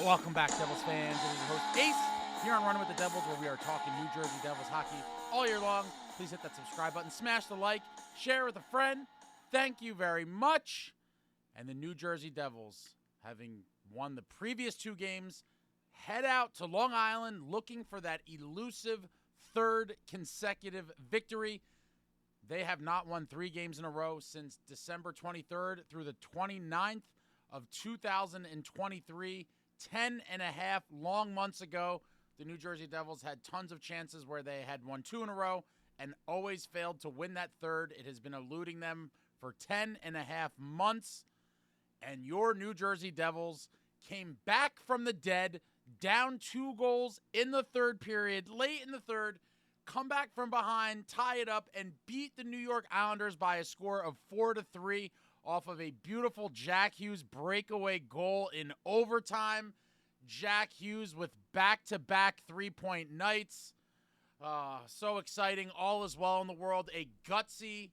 Welcome back, Devils fans. This is your host, Ace, here on Running with the Devils, where we are talking New Jersey Devils hockey all year long. Please hit that subscribe button, smash the like, share with a friend. Thank you very much. And the New Jersey Devils, having won the previous two games, head out to Long Island looking for that elusive third consecutive victory. They have not won 3 games in a row since December 23rd through the 29th of 2023. 10 and a half long months ago, the New Jersey Devils had tons of chances where they had won 2 in a row and always failed to win that third. It has been eluding them for 10 and a half months. And your New Jersey Devils came back from the dead, down 2 goals in the third period, late in the third, come back from behind, tie it up, and beat the New York Islanders by a score of 4-3 off of a beautiful Jack Hughes breakaway goal in overtime. Jack Hughes with back-to-back 3-point nights. So exciting. All is well in the world. A gutsy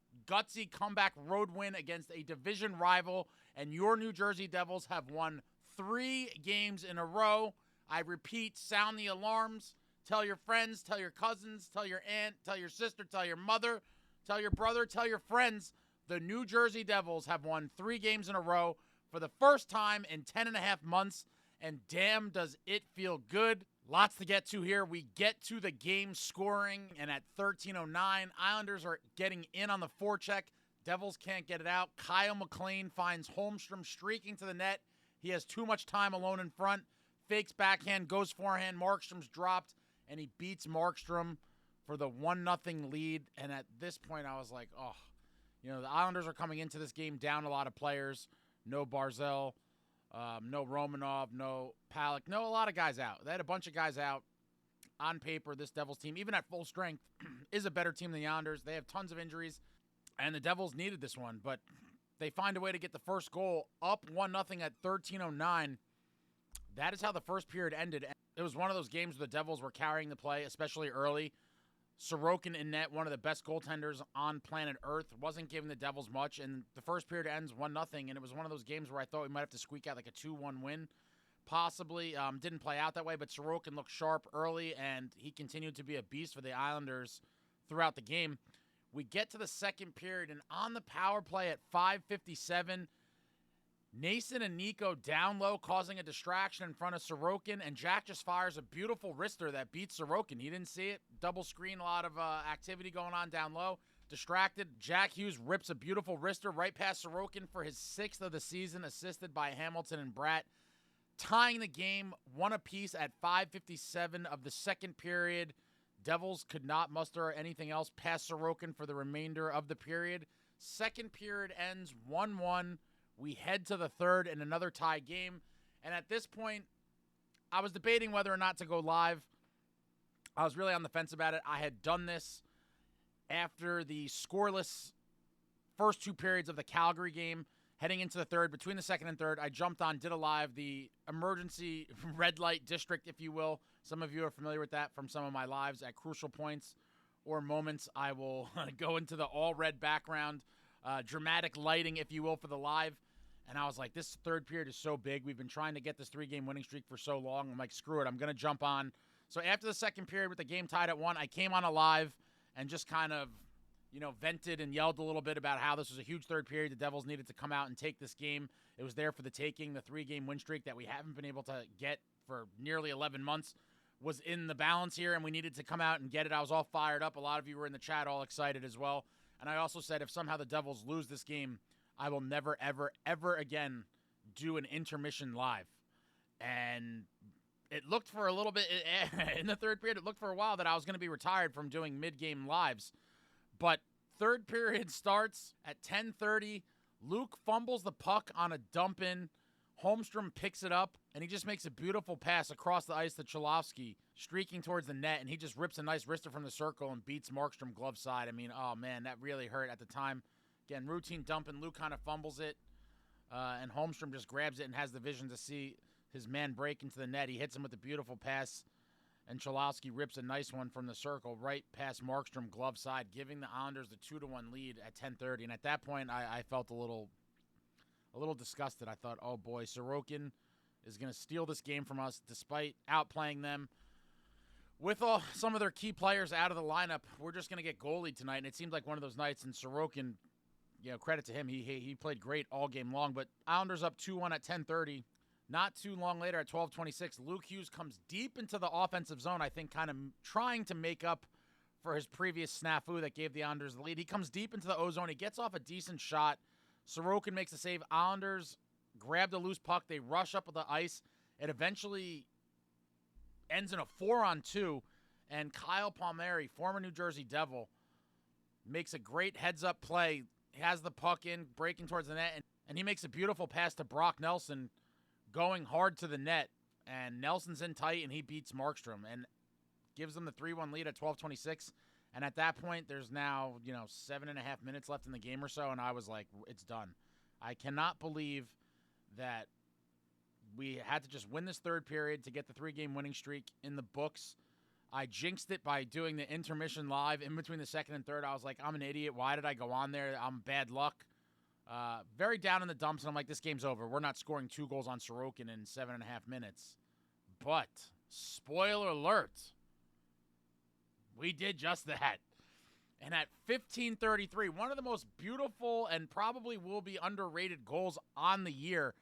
comeback road win against a division rival, and your New Jersey Devils have won 3 games in a row. I repeat, sound the alarms. Tell your friends, tell your cousins, tell your aunt, tell your sister, tell your mother, tell your brother, tell your friends. The New Jersey Devils have won 3 games in a row for the first time in 10 and a half months, and damn does it feel good. Lots to get to here. We get to the game scoring, and at 13:09, Islanders are getting in on the forecheck. Devils can't get it out. Kyle McLean finds Holmstrom streaking to the net. He has too much time alone in front. Fakes backhand, goes forehand. Markstrom's dropped, and he beats Markstrom for the 1-0 lead. And at this point, I was like, oh. You know, the Islanders are coming into this game down a lot of players. No Barzal, no Romanov, no Palak, a lot of guys out. They had a bunch of guys out. On paper, this Devils team, even at full strength, is a better team than the Islanders. They have tons of injuries, and the Devils needed this one, but they find a way to get the first goal up 1-0 at 13:09. That is how the first period ended. It was one of those games where the Devils were carrying the play, especially early. Sorokin in net, one of the best goaltenders on planet Earth, wasn't giving the Devils much, and the first period ends 1-0, and it was one of those games where I thought we might have to squeak out like a 2-1 win, possibly. Didn't play out that way, but Sorokin looked sharp early, and he continued to be a beast for the Islanders throughout the game. We get to the second period, and on the power play at 5:57, Noesen and Nico down low, causing a distraction in front of Sorokin, and Jack just fires a beautiful wrister that beats Sorokin. He didn't see it. Double screen, a lot of activity going on down low. Distracted. Jack Hughes rips a beautiful wrister right past Sorokin for his 6th of the season, assisted by Hamilton and Bratt, tying the game 1 apiece at 5:57 of the second period. Devils could not muster anything else past Sorokin for the remainder of the period. Second period ends 1-1. We head to the third in another tie game. And at this point, I was debating whether or not to go live. I was really on the fence about it. I had done this after the scoreless first 2 periods of the Calgary game. Heading into the third, between the second and third, I jumped on, did a live, the emergency red light district, if you will. Some of you are familiar with that from some of my lives. At crucial points or moments, I will go into the all-red background, dramatic lighting, if you will, for the live. And I was like, this third period is so big. We've been trying to get this 3-game winning streak for so long. I'm like, screw it. I'm going to jump on. So after the second period with the game tied at 1, I came on a live and just kind of, vented and yelled a little bit about how this was a huge third period. The Devils needed to come out and take this game. It was there for the taking. The 3-game win streak that we haven't been able to get for nearly 11 months was in the balance here, and we needed to come out and get it. I was all fired up. A lot of you were in the chat all excited as well. And I also said if somehow the Devils lose this game, I will never, ever, ever again do an intermission live. And it looked for a little bit, in the third period, it looked for a while that I was going to be retired from doing mid-game lives. But third period starts at 10:30. Luke fumbles the puck on a dump-in. Holmstrom picks it up, and he just makes a beautiful pass across the ice to Cholowski, streaking towards the net, and he just rips a nice wrister from the circle and beats Markstrom glove side. I mean, oh, man, that really hurt at the time. Again, routine dump, and Luke kind of fumbles it, and Holmstrom just grabs it and has the vision to see his man break into the net. He hits him with a beautiful pass, and Cholowski rips a nice one from the circle right past Markstrom glove side, giving the Islanders the 2-1 lead at 10:30. And at that point, I felt a little disgusted. I thought, oh boy, Sorokin is going to steal this game from us despite outplaying them. With some of their key players out of the lineup, we're just going to get goalied tonight, and it seemed like one of those nights. And Sorokin, credit to him, he played great all game long. But Islanders up 2-1 at 10:30. Not too long later at 12:26, Luke Hughes comes deep into the offensive zone, I think kind of trying to make up for his previous snafu that gave the Islanders the lead. He comes deep into the O-zone. He gets off a decent shot. Sorokin makes a save. Islanders grab the loose puck. They rush up the ice. It eventually ends in a 4-on-2, and Kyle Palmieri, former New Jersey Devil, makes a great heads-up play. He has the puck in, breaking towards the net, and he makes a beautiful pass to Brock Nelson, going hard to the net, and Nelson's in tight, and he beats Markstrom and gives them the 3-1 lead at 12:26. And at that point, there's now, 7.5 minutes left in the game or so, and I was like, it's done. I cannot believe that we had to just win this third period to get the 3-game winning streak in the books. I jinxed it by doing the intermission live in between the second and third. I was like, I'm an idiot. Why did I go on there? I'm bad luck. Very down in the dumps, and I'm like, this game's over. We're not scoring 2 goals on Sorokin in 7.5 minutes. But, spoiler alert, we did just that. And at 15:33, one of the most beautiful and probably will be underrated goals on the year.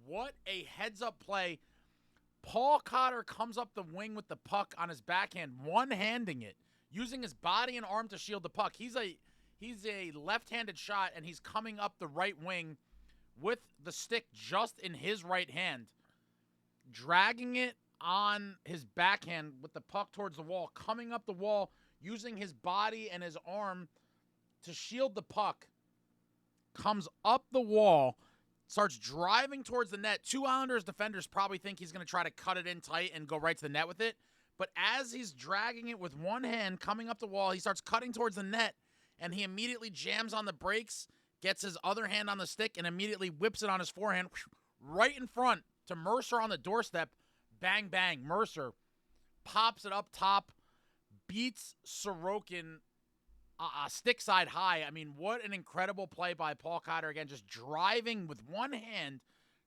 What a heads-up play. Paul Cotter comes up the wing with the puck on his backhand, one-handing it, using his body and arm to shield the puck. He's a left-handed shot, and he's coming up the right wing with the stick just in his right hand, dragging it on his backhand with the puck towards the wall, coming up the wall, using his body and his arm to shield the puck, comes up the wall, starts driving towards the net. 2 Islanders defenders probably think he's going to try to cut it in tight and go right to the net with it. But as he's dragging it with one hand, coming up the wall, he starts cutting towards the net, and he immediately jams on the brakes, gets his other hand on the stick, and immediately whips it on his forehand right in front to Mercer on the doorstep. Bang, bang. Mercer pops it up top, beats Sorokin stick side high. I mean, what an incredible play by Paul Cotter. Again, just driving with one hand,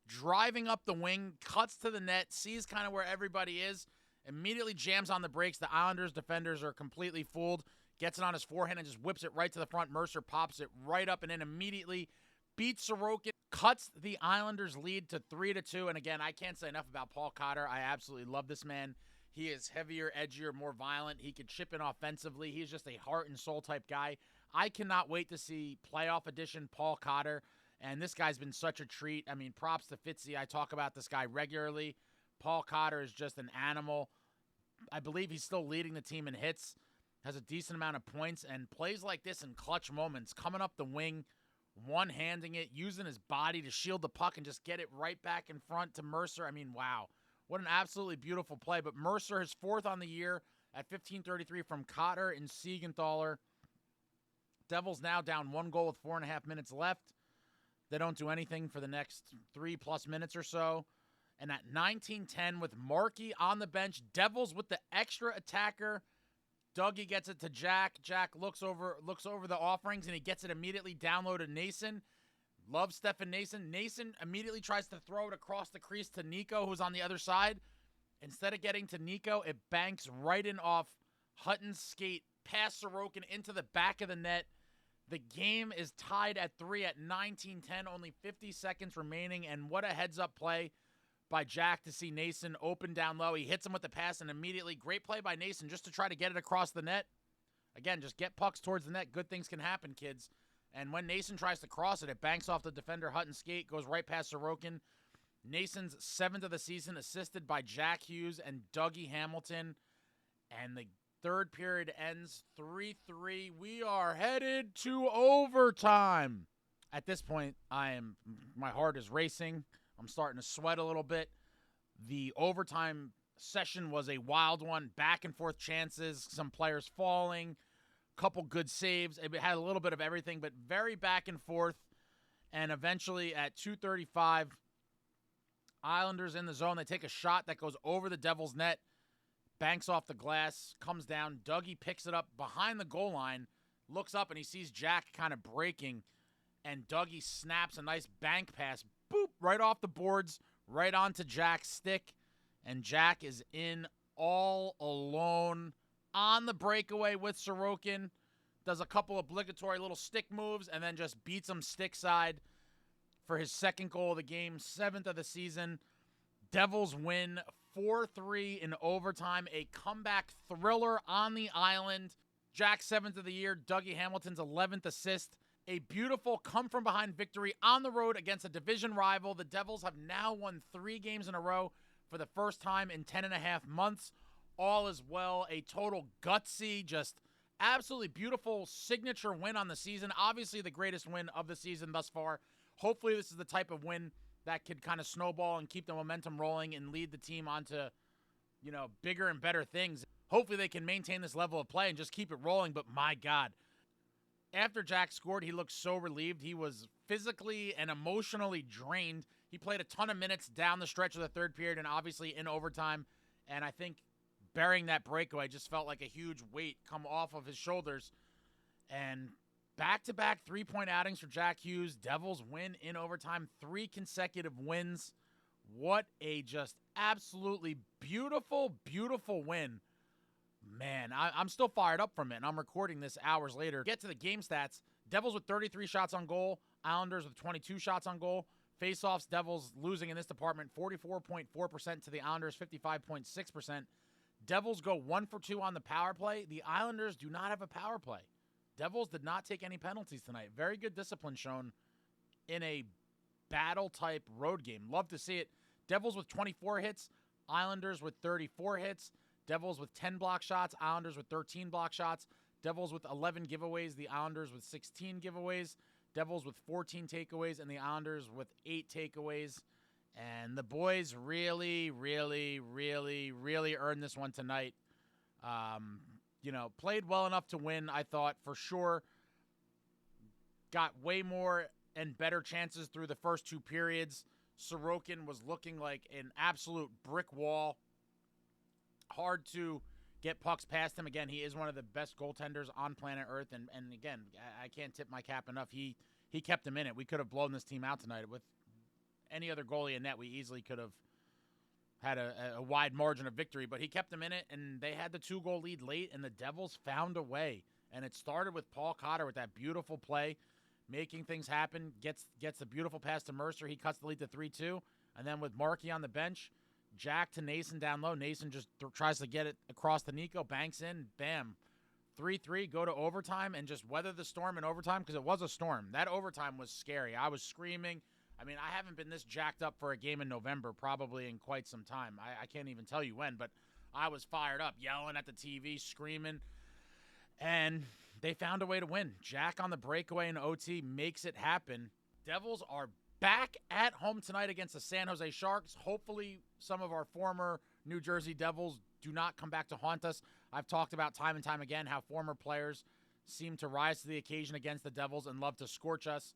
driving up the wing, cuts to the net, sees kind of where everybody is, immediately jams on the brakes. The Islanders defenders are completely fooled, gets it on his forehand and just whips it right to the front. Mercer pops it right up and in immediately, beats Sorokin, cuts the Islanders' lead to 3-2. And again, I can't say enough about Paul Cotter. I absolutely love this man. He is heavier, edgier, more violent. He can chip in offensively. He's just a heart and soul type guy. I cannot wait to see playoff edition Paul Cotter. And this guy's been such a treat. I mean, props to Fitzy. I talk about this guy regularly. Paul Cotter is just an animal. I believe he's still leading the team in hits, has a decent amount of points, and plays like this in clutch moments, coming up the wing, one-handing it, using his body to shield the puck and just get it right back in front to Mercer. I mean, wow. What an absolutely beautiful play. But Mercer, his 4th on the year at 15:33 from Cotter and Siegenthaler. Devils now down 1 goal with 4.5 minutes left. They don't do anything for the next 3+ minutes or so. And at 19:10 with Markey on the bench, Devils with the extra attacker. Dougie gets it to Jack. Jack looks over the offerings, and he gets it immediately downloaded to Noesen. Loves Stefan Noesen. Noesen immediately tries to throw it across the crease to Nico, who's on the other side. Instead of getting to Nico, it banks right in off Hutton's skate, past Sorokin into the back of the net. The game is tied at 3 at 19:10, only 50 seconds remaining, and what a heads-up play by Jack to see Noesen open down low. He hits him with the pass, and immediately, great play by Noesen just to try to get it across the net. Again, just get pucks towards the net. Good things can happen, kids. And when Noesen tries to cross it, it banks off the defender Hutton's skate, goes right past Sorokin. Noesen's 7th of the season, assisted by Jack Hughes and Dougiehamilton. And the third period ends 3-3. We are headed to overtime. At this point, my heart is racing. I'm starting to sweat a little bit. The overtime session was a wild one. Back and forth chances, some players falling, couple good saves. It had a little bit of everything, but very back and forth. And eventually at 2:35, Islanders in the zone. They take a shot that goes over the Devils' net, banks off the glass, comes down. Dougie picks it up behind the goal line, looks up, and he sees Jack kind of breaking. And Dougie snaps a nice bank pass, boop, right off the boards, right onto Jack's stick, and Jack is in all alone on the breakaway with Sorokin. Does a couple obligatory little stick moves and then just beats him stick side for his second goal of the game, 7th of the season. Devils win 4-3 in overtime, a comeback thriller on the island. Jack's 7th of the year, Dougie Hamilton's 11th assist. A beautiful come-from-behind victory on the road against a division rival. The Devils have now won 3 games in a row for the first time in 10 and a half months. All is well. A total gutsy, just absolutely beautiful signature win on the season. Obviously the greatest win of the season thus far. Hopefully this is the type of win that could kind of snowball and keep the momentum rolling and lead the team onto, bigger and better things. Hopefully they can maintain this level of play and just keep it rolling. But my God, after Jack scored, he looked so relieved. He was physically and emotionally drained. He played a ton of minutes down the stretch of the third period and obviously in overtime. And I think burying that breakaway just felt like a huge weight come off of his shoulders. And back-to-back 3-point outings for Jack Hughes. Devils win in overtime, 3 consecutive wins. What a just absolutely beautiful, beautiful win. Man, I'm still fired up from it, and I'm recording this hours later. Get to the game stats. Devils with 33 shots on goal. Islanders with 22 shots on goal. Face-offs, Devils losing in this department, 44.4% to the Islanders, 55.6%. Devils go 1 for 2 on the power play. The Islanders do not have a power play. Devils did not take any penalties tonight. Very good discipline shown in a battle-type road game. Love to see it. Devils with 24 hits. Islanders with 34 hits. Devils with 10 block shots. Islanders with 13 block shots. Devils with 11 giveaways. The Islanders with 16 giveaways. Devils with 14 takeaways. And the Islanders with 8 takeaways. And the boys really, really, really, really earned this one tonight. Played well enough to win, I thought, for sure. Got way more and better chances through the first 2 periods. Sorokin was looking like an absolute brick wall. Hard to get pucks past him. Again, he is one of the best goaltenders on planet Earth. And again, I can't tip my cap enough. He kept him in it. We could have blown this team out tonight. With any other goalie in net, we easily could have had a wide margin of victory, but he kept them in it, and they had the 2-goal lead late, and the Devils found a way. And it started with Paul Cotter with that beautiful play, making things happen, gets the beautiful pass to Mercer. He cuts the lead to 3-2, and then with Markey on the bench, Jack to Noesen down low. Noesen just tries to get it across the Nico, banks in, bam. 3-3, go to overtime, and just weather the storm in overtime, because it was a storm. That overtime was scary. I was screaming. I mean, I haven't been this jacked up for a game in November probably in quite some time. I can't even tell you when, but I was fired up, yelling at the TV, screaming, and they found a way to win. Jack on the breakaway in OT makes it happen. Devils are back at home tonight against the San Jose Sharks. Hopefully some of our former New Jersey Devils do not come back to haunt us. I've talked about time and time again how former players seem to rise to the occasion against the Devils and love to scorch us.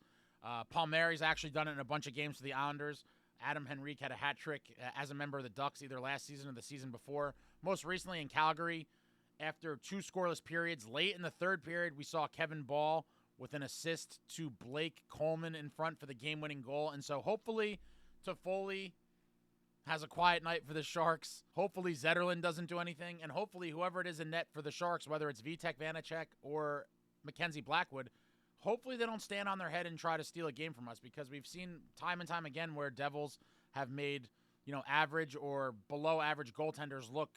Palmieri's actually done it in a bunch of games for the Islanders. Adam Henrique had a hat trick as a member of the Ducks either last season or the season before. Most recently in Calgary, after 2 scoreless periods, late in the third period, we saw Kevin Ball with an assist to Blake Coleman in front for the game-winning goal. And so hopefully Toffoli has a quiet night for the Sharks. Hopefully Zetterlund doesn't do anything. And hopefully whoever it is in net for the Sharks, whether it's Vitek Vanacek or Mackenzie Blackwood, hopefully they don't stand on their head and try to steal a game from us, because we've seen time and time again where Devils have made, average or below average goaltenders look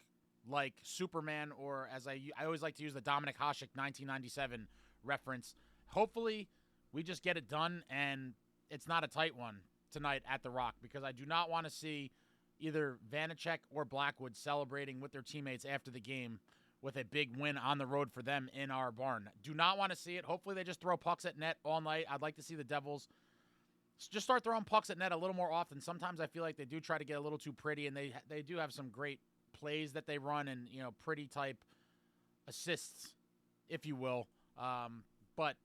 like Superman, or as I always like to use the Dominik Hasek 1997 reference. Hopefully we just get it done and it's not a tight one tonight at the Rock, because I do not want to see either Vanacek or Blackwood celebrating with their teammates after the game with a big win on the road for them in our barn. Do not want to see it. Hopefully they just throw pucks at net all night. I'd like to see the Devils just start throwing pucks at net a little more often. Sometimes I feel like they do try to get a little too pretty, and they do have some great plays that they run and, pretty type assists, if you will. But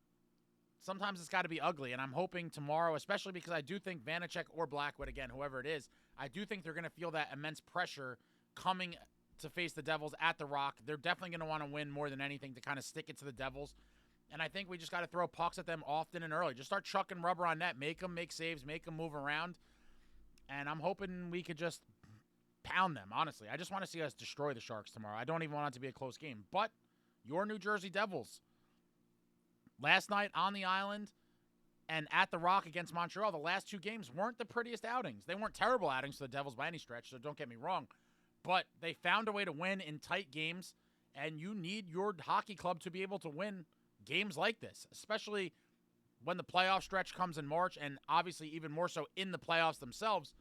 sometimes it's got to be ugly, and I'm hoping tomorrow, especially because I do think Vanacek or Blackwood, again, whoever it is, I do think they're going to feel that immense pressure coming to face the Devils at the Rock. They're definitely going to want to win more than anything to kind of stick it to the Devils. And I think we just got to throw pucks at them often and early. Just start chucking rubber on net. Make them make saves. Make them move around. And I'm hoping we could just pound them, honestly. I just want to see us destroy the Sharks tomorrow. I don't even want it to be a close game. But your New Jersey Devils, last night on the island and at the Rock against Montreal, the last two games weren't the prettiest outings. They weren't terrible outings for the Devils by any stretch, so don't get me wrong. But they found a way to win in tight games, and you need your hockey club to be able to win games like this, especially when the playoff stretch comes in March, and obviously even more so in the playoffs themselves.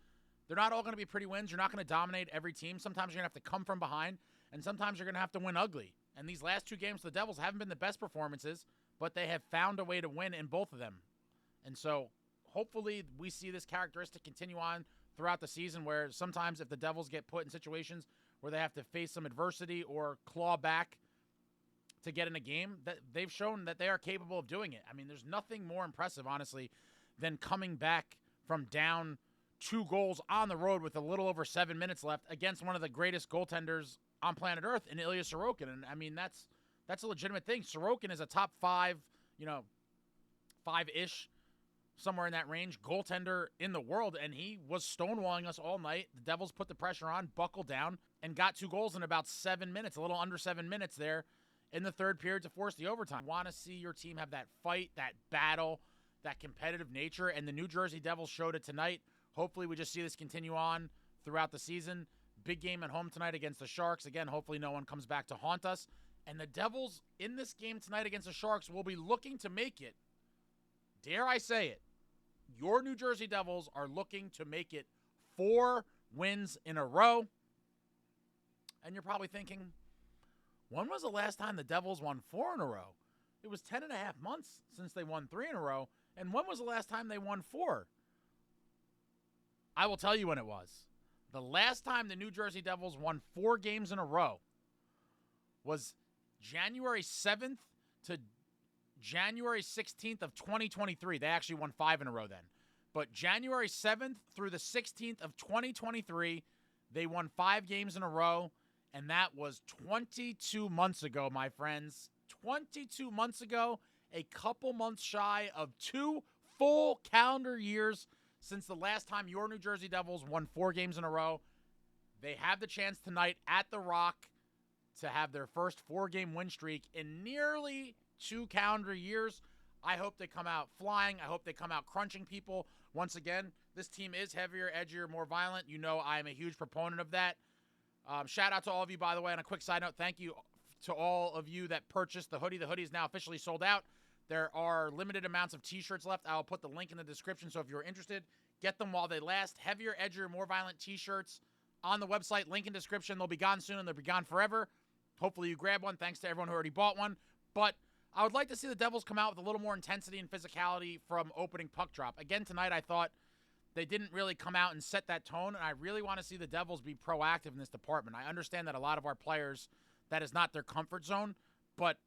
They're not all going to be pretty wins. You're not going to dominate every team. Sometimes you're going to have to come from behind, and sometimes you're going to have to win ugly. And these last two games, the Devils haven't been the best performances, but they have found a way to win in both of them. And so hopefully we see this characteristic continue on throughout the season, where sometimes if the Devils get put in situations where they have to face some adversity or claw back to get in a game, that they've shown that they are capable of doing it. I mean, there's nothing more impressive, honestly, than coming back from down 2 goals on the road with a little over 7 minutes left against one of the greatest goaltenders on planet Earth in Ilya Sorokin. And I mean, that's a legitimate thing. Sorokin is a top 5, 5-ish, somewhere in that range, goaltender in the world, and he was stonewalling us all night. The Devils put the pressure on, buckled down, and got 2 goals in about 7 minutes, a little under 7 minutes there in the third period to force the overtime. Want to see your team have that fight, that battle, that competitive nature, and the New Jersey Devils showed it tonight. Hopefully we just see this continue on throughout the season. Big game at home tonight against the Sharks. Again, hopefully no one comes back to haunt us. And the Devils in this game tonight against the Sharks will be looking to make it, dare I say it, your New Jersey Devils are looking to make it 4 wins in a row. And you're probably thinking, when was the last time the Devils won 4 in a row? It was 10 and a half months since they won 3 in a row. And when was the last time they won 4? I will tell you when it was. The last time the New Jersey Devils won 4 games in a row was January 7th to January 16th of 2023. They actually won 5 in a row then. But January 7th through the 16th of 2023, they won 5 games in a row, and that was 22 months ago, my friends. 22 months ago, a couple months shy of 2 full calendar years since the last time your New Jersey Devils won 4 games in a row. They have the chance tonight at the Rock to have their first 4-game win streak in nearly 2 calendar years. I hope they come out flying. I hope they come out crunching people. Once again, this team is heavier, edgier, more violent. You know I am a huge proponent of that. Shout out to all of you, by the way. On a quick side note, thank you to all of you that purchased the hoodie. The hoodie is now officially sold out. There are limited amounts of t-shirts left. I'll put the link in the description, so if you're interested, get them while they last. Heavier, edgier, more violent t-shirts on the website. Link in description. They'll be gone soon, and they'll be gone forever. Hopefully you grab one. Thanks to everyone who already bought one. But I would like to see the Devils come out with a little more intensity and physicality from opening puck drop. Again, tonight I thought they didn't really come out and set that tone, and I really want to see the Devils be proactive in this department. I understand that a lot of our players, that is not their comfort zone, but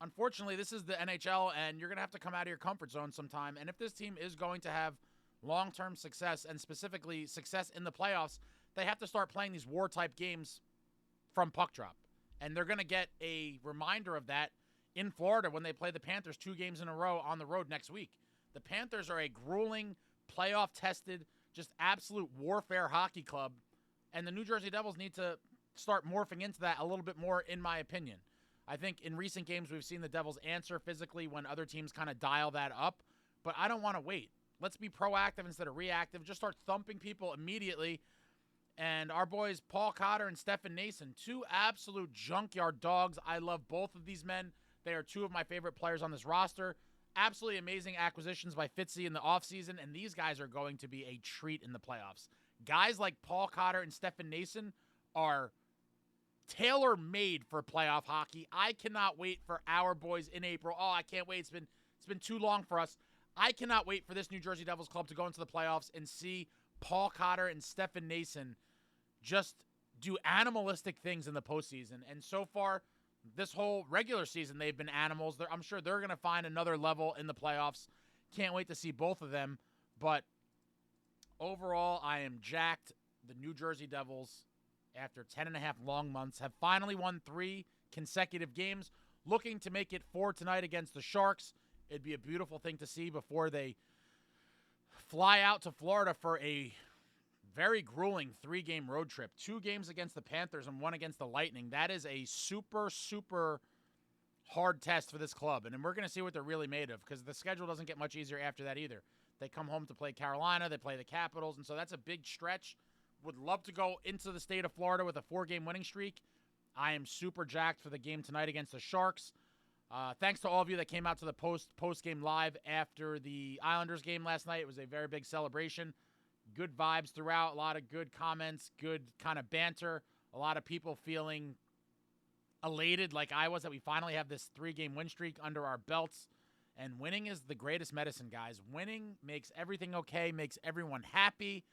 unfortunately, this is the NHL, and you're going to have to come out of your comfort zone sometime. And if this team is going to have long-term success, and specifically success in the playoffs, they have to start playing these war-type games from puck drop. And they're going to get a reminder of that in Florida when they play the Panthers 2 games in a row on the road next week. The Panthers are a grueling, playoff-tested, just absolute warfare hockey club, and the New Jersey Devils need to start morphing into that a little bit more, in my opinion. I think in recent games we've seen the Devils answer physically when other teams kind of dial that up, but I don't want to wait. Let's be proactive instead of reactive. Just start thumping people immediately. And our boys Paul Cotter and Stefan Noesen, 2 absolute junkyard dogs. I love both of these men. They are 2 of my favorite players on this roster. Absolutely amazing acquisitions by Fitzy in the offseason, and these guys are going to be a treat in the playoffs. Guys like Paul Cotter and Stefan Noesen are tailor-made for playoff hockey. I cannot wait for our boys in April. Oh, I can't wait. It's been too long for us. I cannot wait for this New Jersey Devils club to go into the playoffs and see Paul Cotter and Stefan Noesen just do animalistic things in the postseason. And so far, this whole regular season, they've been animals. I'm sure they're going to find another level in the playoffs. Can't wait to see both of them. But overall, I am jacked. The New Jersey Devils, after 10.5 long months, have finally won 3 consecutive games, looking to make it 4 tonight against the Sharks. It'd be a beautiful thing to see before they fly out to Florida for a very grueling 3-game road trip. 2 games against the Panthers and 1 against the Lightning. That is a super, super hard test for this club. And then we're going to see what they're really made of, because the schedule doesn't get much easier after that either. They come home to play Carolina. They play the Capitals. And so that's a big stretch. Would love to go into the state of Florida with a 4-game winning streak. I am super jacked for the game tonight against the Sharks. Thanks to all of you that came out to the post-game live after the Islanders game last night. It was a very big celebration. Good vibes throughout. A lot of good comments, good kind of banter. A lot of people feeling elated like I was that we finally have this 3-game win streak under our belts. And winning is the greatest medicine, guys. Winning makes everything okay, makes everyone happy.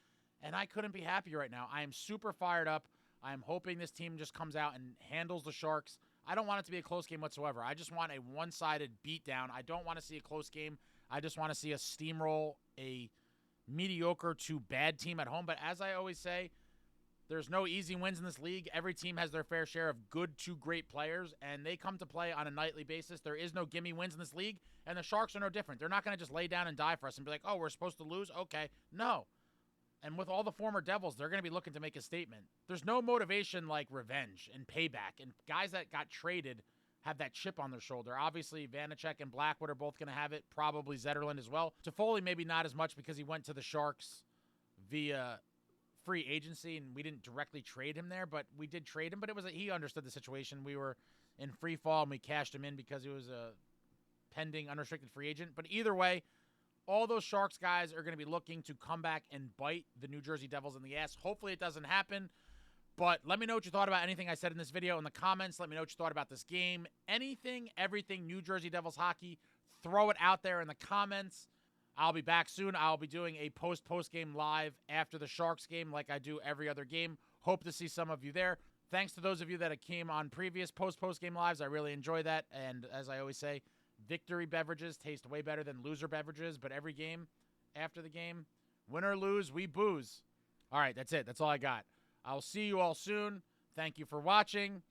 And I couldn't be happier right now. I am super fired up. I'm hoping this team just comes out and handles the Sharks. I don't want it to be a close game whatsoever. I just want a one-sided beatdown. I don't want to see a close game. I just want to see us steamroll a mediocre to bad team at home. But as I always say, there's no easy wins in this league. Every team has their fair share of good to great players, and they come to play on a nightly basis. There is no gimme wins in this league, and the Sharks are no different. They're not going to just lay down and die for us and be like, oh, we're supposed to lose? Okay. No. And with all the former Devils, they're going to be looking to make a statement. There's no motivation like revenge and payback. And guys that got traded have that chip on their shoulder. Obviously, Vanacek and Blackwood are both going to have it. Probably Zetterlund as well. Toffoli maybe not as much because he went to the Sharks via free agency, and we didn't directly trade him there, but we did trade him. But he understood the situation. We were in free fall, and we cashed him in because he was a pending unrestricted free agent. But either way, all those Sharks guys are going to be looking to come back and bite the New Jersey Devils in the ass. Hopefully it doesn't happen. But let me know what you thought about anything I said in this video in the comments. Let me know what you thought about this game. Anything, everything New Jersey Devils hockey, throw it out there in the comments. I'll be back soon. I'll be doing a post-game live after the Sharks game like I do every other game. Hope to see some of you there. Thanks to those of you that came on previous post-game lives. I really enjoy that. And as I always say, victory beverages taste way better than loser beverages, but every game, after the game, win or lose, we booze. All right, that's it. That's all I got. I'll see you all soon. Thank you for watching.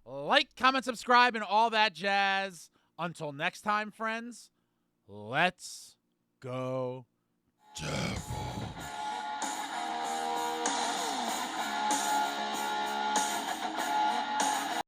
Like, comment, subscribe, and all that jazz. Until next time, friends, let's go Devils.